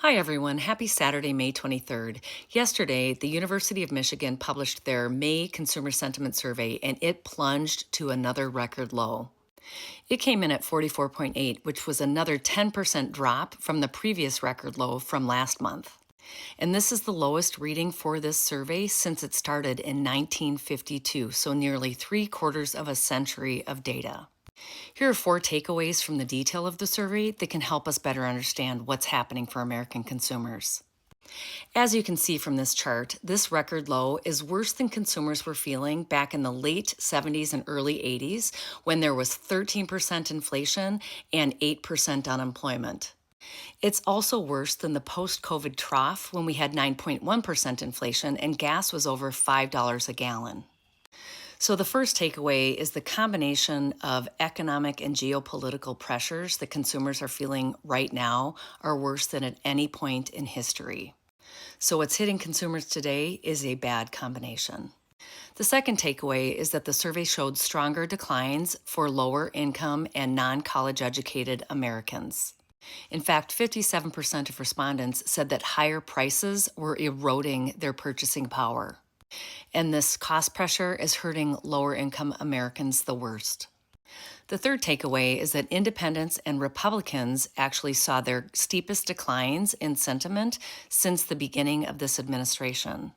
Hi, everyone. Happy Saturday, May 23rd. Yesterday, the University of Michigan published their May Consumer Sentiment Survey, and it plunged to another record low. It came in at 44.8, which was another 10% drop from the previous record low from last month. And this is the lowest reading for this survey since it started in 1952, so nearly 3/4 of a century of data. Here are four takeaways from the detail of the survey that can help us better understand what's happening for American consumers. As you can see from this chart, this record low is worse than consumers were feeling back in the late 70s and early 80s when there was 13% inflation and 8% unemployment. It's also worse than the post COVID trough when we had 9.1% inflation and gas was over $5 a gallon. So, the first takeaway is the combination of economic and geopolitical pressures that consumers are feeling right now are worse than at any point in history. So, what's hitting consumers today is a bad combination. The second takeaway is that the survey showed stronger declines for lower income and non college educated Americans. In fact, 57% of respondents said that higher prices were eroding their purchasing power. And this cost pressure is hurting lower income Americans the worst. The third takeaway is that independents and Republicans actually saw their steepest declines in sentiment since the beginning of this administration.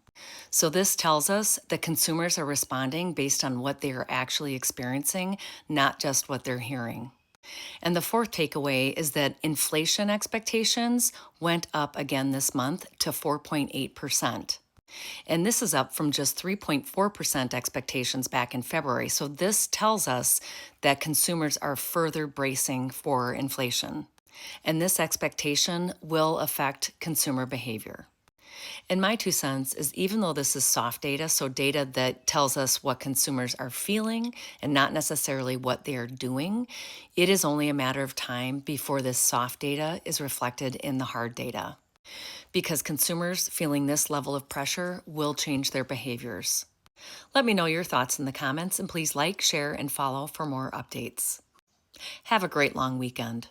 So, this tells us that consumers are responding based on what they are actually experiencing, not just what they're hearing. And the fourth takeaway is that inflation expectations went up again this month to 4.8%. And this is up from just 3.4% expectations back in February. So this tells us that consumers are further bracing for inflation. And this expectation will affect consumer behavior. And my 2 cents is even though this is soft data, so data that tells us what consumers are feeling and not necessarily what they are doing, it is only a matter of time before this soft data is reflected in the hard data, because consumers feeling this level of pressure will change their behaviors. Let me know your thoughts in the comments, and please like, share, and follow for more updates. Have a great long weekend.